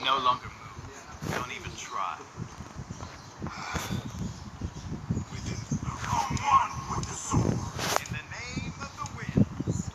no longer move. Don't even try. Come one with the sword. In the name of the winds.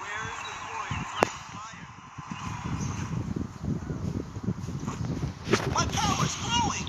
Where is the boy who drank fire? My power's growing.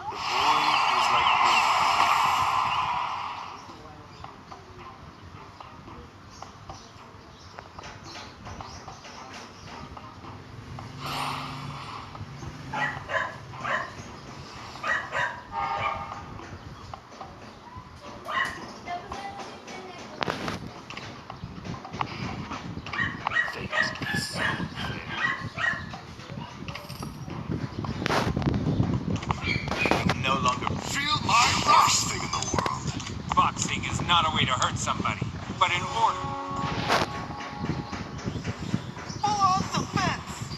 The boy was like wind. Things get so unfair. You can no longer Feel my worst thing in the world. Boxing is not a way to hurt somebody, but in order. Full on defense.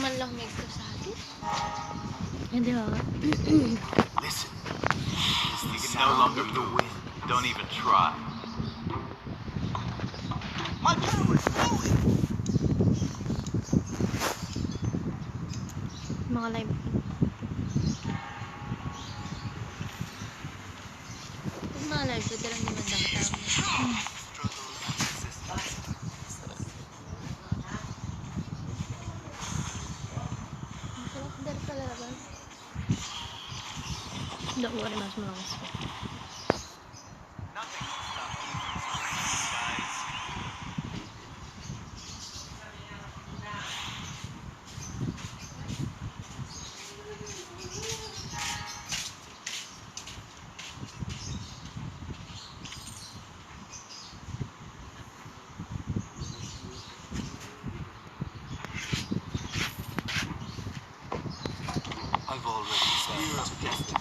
manlamig to sa atin. Hindi ba? Listen. You can no longer move. Don't even try. My power's growing. Mga live. Yung mga live ko, lang naman dapat. Don't worry, mas malakas ko. Nothing will stop you, guys. already turned to destiny.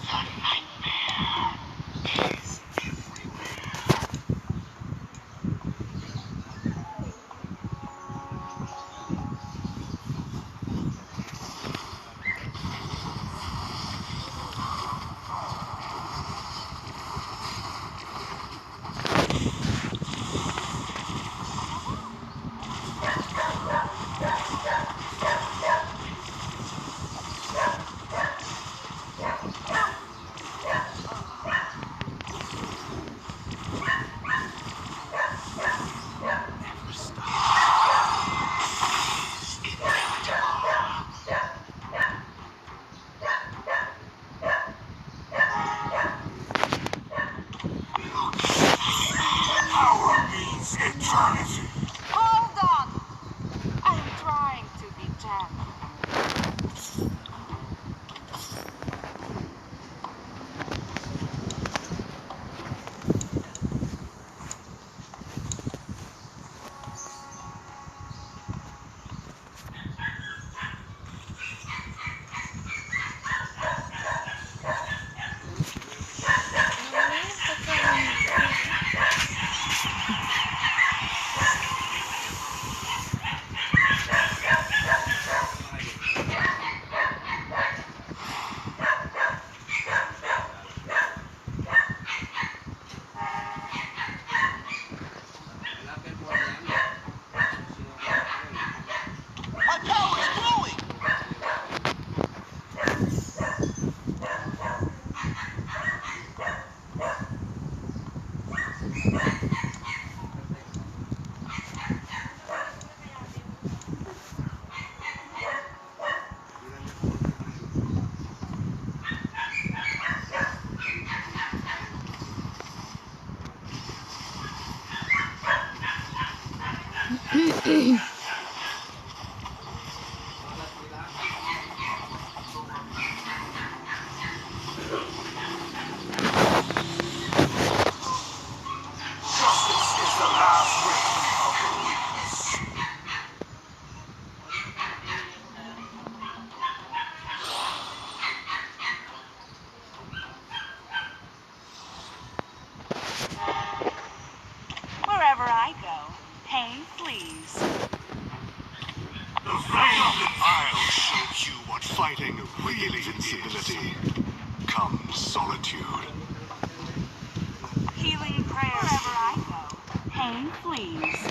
Power means eternity. Hold on! I'm trying to be gentle. Ano yung pagkain? My power is growing. Justice is the last refuge of the weakless. Wherever I go, pain flees. The flame. I'll show you what fighting really invincibility. Come, solitude. Healing prayers. Wherever I go, pain flees.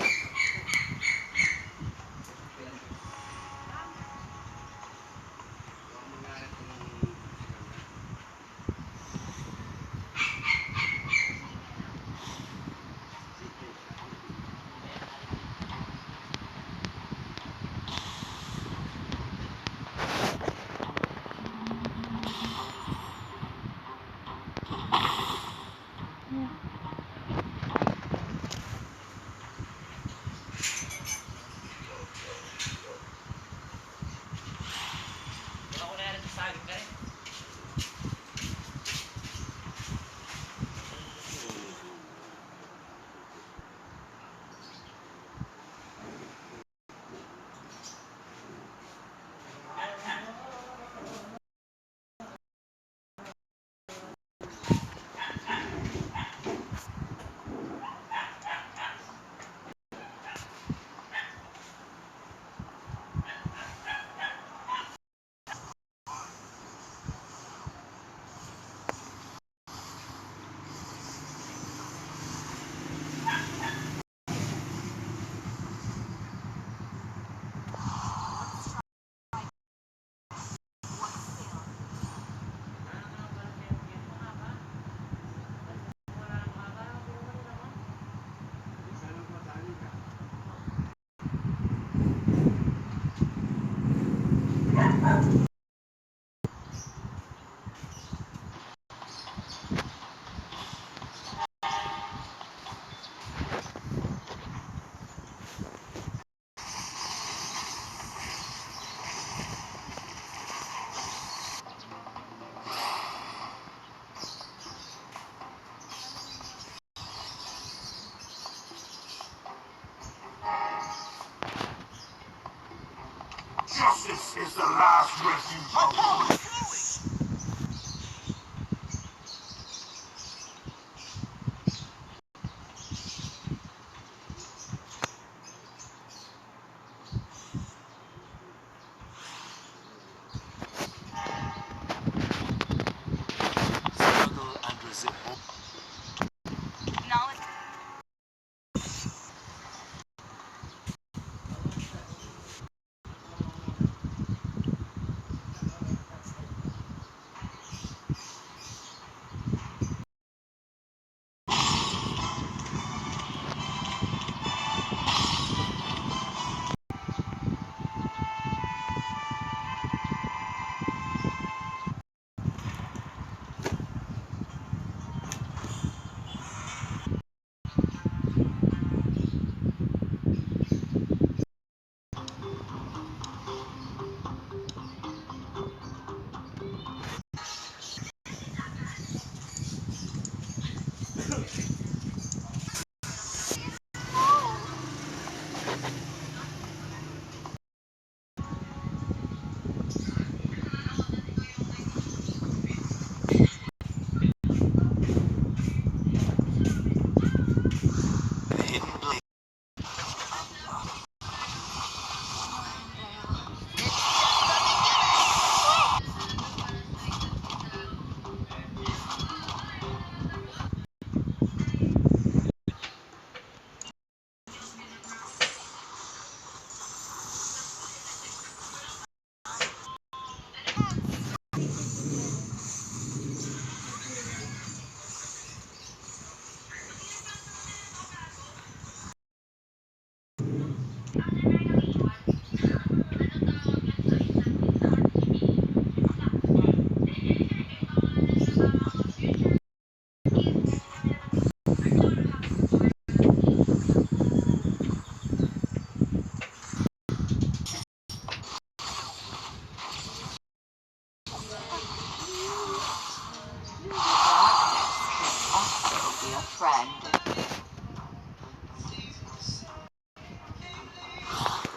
Justice is the last refuge. My power is growing. The hidden blade. Also be a friend.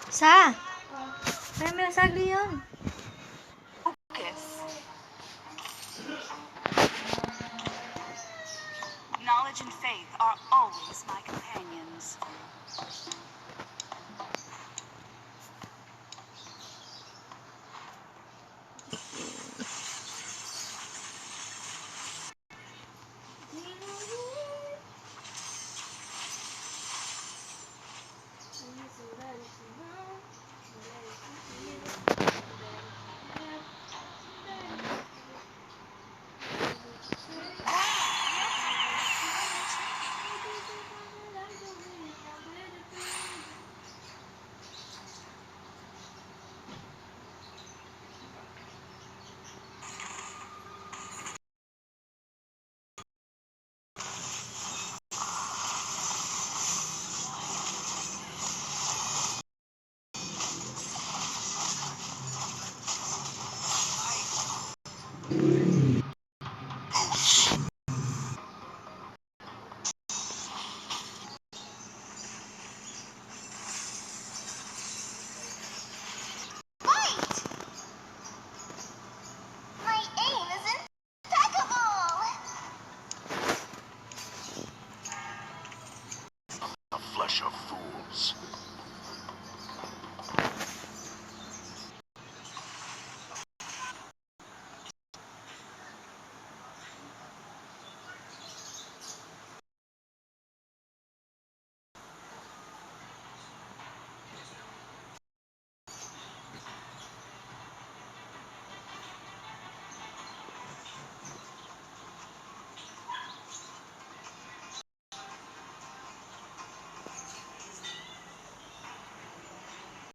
Sa! Kaya may sagli yun. Focus. Knowledge and faith are always my companions. My aim is impeccable! The flesh of fools.